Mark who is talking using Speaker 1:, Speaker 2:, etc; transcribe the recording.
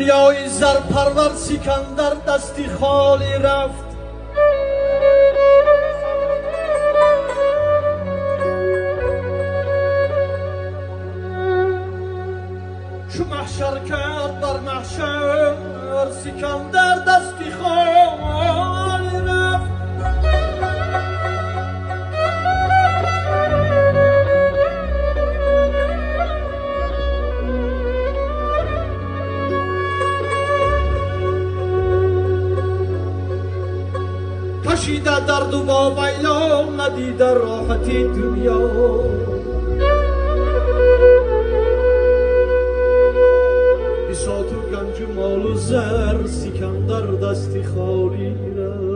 Speaker 1: دریای زرپرور سکندر دستی خالی رفت. چو محشر کرد بر محشر سکندر دستی خالی رفت. کشیده درد و با ویلا ندیده راحتی دنیا. بساط و گنج و مال و زر سکندر دستی خالی رفت.